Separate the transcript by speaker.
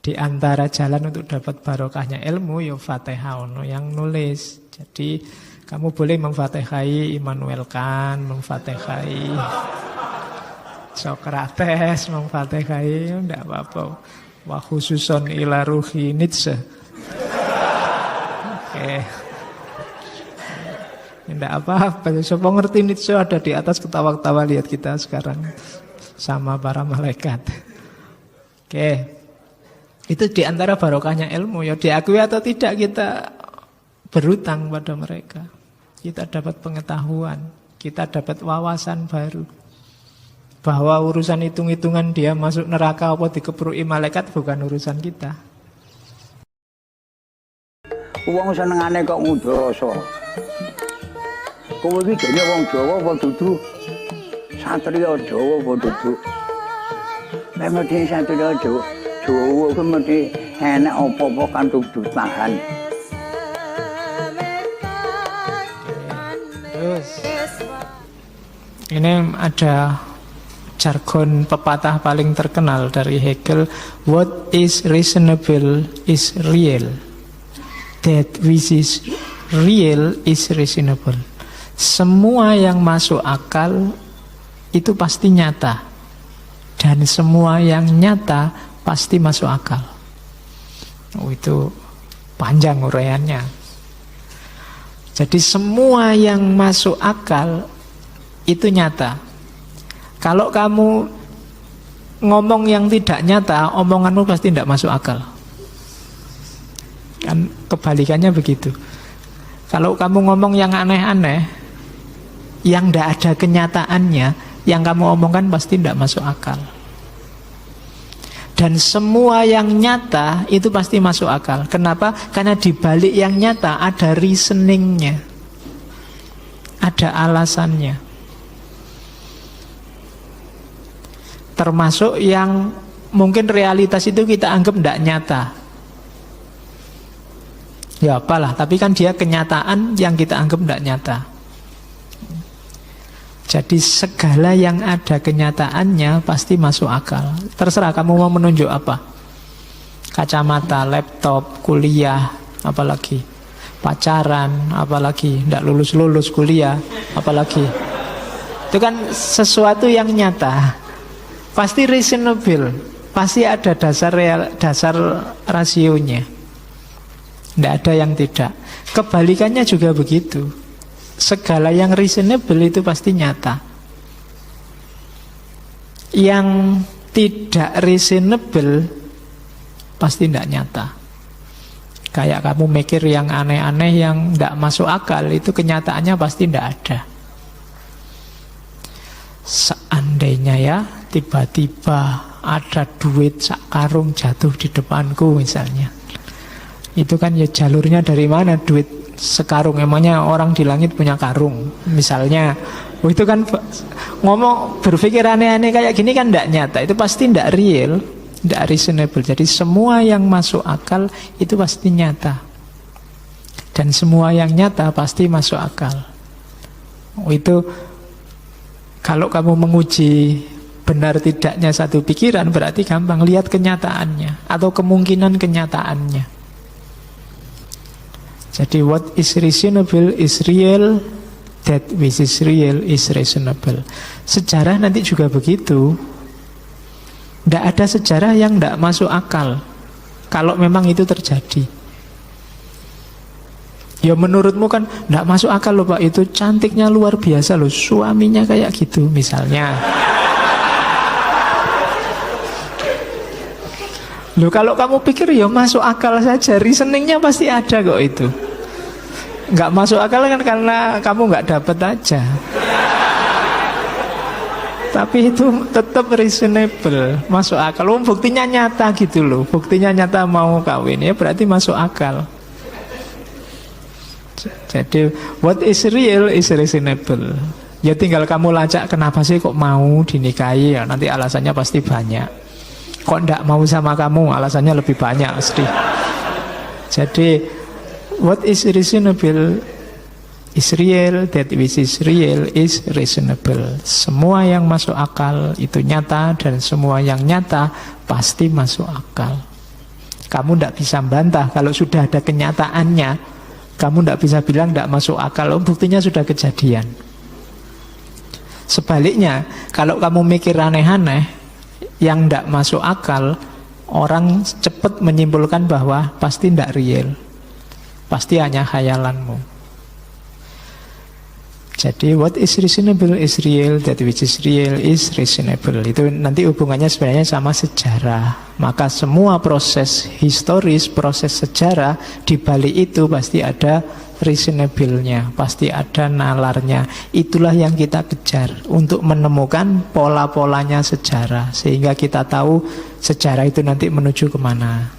Speaker 1: Di antara jalan untuk dapat barokahnya ilmu, ya Fatihah ono yang nulis. Jadi kamu boleh memfatihai Immanuel Kant, memfatihai Socrates, memfatihai, tidak apa-apa. Wa khususon ila ruhi Nietzsche. Oke. Tidak apa-apa. Siapa ngerti Nietzsche ada di atas ketawa-ketawa, lihat kita sekarang sama para malaikat. Oke. Itu di antara barokahnya ilmu, ya diakui atau tidak kita berutang pada mereka. Kita dapat pengetahuan, kita dapat wawasan baru. Bahwa urusan hitung-hitungan dia masuk neraka apa dikepruki malaikat bukan urusan kita.
Speaker 2: Wong senengane kok ngudoso. Kowe iki dene wong Jawa apa dudu? Satriya Jawa apa dudu? Nek mesti satriya Jawa ku mesti enak apa-apa kan dudu tahan.
Speaker 1: Terus ini ada jargon pepatah paling terkenal dari Hegel. What is reasonable is real. That which is real is reasonable. Semua yang masuk akal itu pasti nyata. Dan semua yang nyata pasti masuk akal. Oh, itu panjang uraiannya. Jadi semua yang masuk akal itu nyata. Kalau kamu ngomong yang tidak nyata, omonganmu pasti tidak masuk akal. Kan kebalikannya begitu. Kalau kamu ngomong yang aneh-aneh, yang tidak ada kenyataannya, yang kamu omongkan pasti tidak masuk akal. Dan semua yang nyata itu pasti masuk akal. Kenapa? Karena di balik yang nyata ada reasoningnya, ada alasannya. Termasuk yang mungkin realitas itu kita anggap tidak nyata. Ya apalah, tapi kan dia kenyataan yang kita anggap tidak nyata. Jadi segala yang ada kenyataannya pasti masuk akal. Terserah kamu mau menunjuk apa. Kacamata, laptop, kuliah, apalagi pacaran, apalagi tidak lulus-lulus kuliah, apalagi. Itu kan sesuatu yang nyata. Pasti reasonable, pasti ada dasar rasionya. Tidak ada yang tidak. Kebalikannya juga begitu. Segala yang reasonable itu pasti nyata. Yang tidak reasonable pasti tidak nyata. Kayak kamu mikir yang aneh-aneh, yang tidak masuk akal, itu kenyataannya pasti tidak ada. Seandainya ya tiba-tiba ada duit sak karung jatuh di depanku misalnya, itu kan ya jalurnya dari mana duit sekarung? Emangnya orang di langit punya karung misalnya? Oh, itu kan ngomong berpikir aneh-aneh kayak gini kan tidak nyata. Itu pasti tidak real, tidak reasonable. Jadi semua yang masuk akal itu pasti nyata. Dan semua yang nyata pasti masuk akal. Oh, itu kalau kamu menguji benar tidaknya satu pikiran, berarti gampang lihat kenyataannya atau kemungkinan kenyataannya. Jadi what is reasonable is real, that which is real is reasonable. Sejarah nanti juga begitu. Tidak ada sejarah yang tidak masuk akal kalau memang itu terjadi. Ya menurutmu kan tidak masuk akal loh Pak, itu cantiknya luar biasa loh, suaminya kayak gitu misalnya. Loh kalau kamu pikir ya masuk akal saja, reasoningnya pasti ada kok itu. Nggak masuk akal kan karena kamu nggak dapat aja. Tapi itu tetap reasonable, masuk akal. Buktinya nyata gitu loh, buktinya nyata mau kawin, ya berarti masuk akal. Jadi what is real is reasonable. Ya tinggal kamu lacak kenapa sih kok mau dinikahi, ya nanti alasannya pasti banyak. Kok ndak mau sama kamu, alasannya lebih banyak mesti. Jadi what is reasonable is real, that which is real is reasonable. Semua yang masuk akal itu nyata, dan semua yang nyata pasti masuk akal. Kamu tidak bisa bantah. Kalau sudah ada kenyataannya, kamu tidak bisa bilang tidak masuk akal. Buktinya sudah kejadian. Sebaliknya, kalau kamu mikir aneh-aneh yang tidak masuk akal, orang cepat menyimpulkan bahwa pasti tidak real, pasti hanya khayalanmu. Jadi what is reasonable is real, that which is real is reasonable. Itu nanti hubungannya sebenarnya sama sejarah. Maka semua proses historis, proses sejarah, di balik itu pasti ada reasonable-nya, pasti ada nalarnya. Itulah yang kita kejar untuk menemukan pola-polanya sejarah, sehingga kita tahu sejarah itu nanti menuju kemana.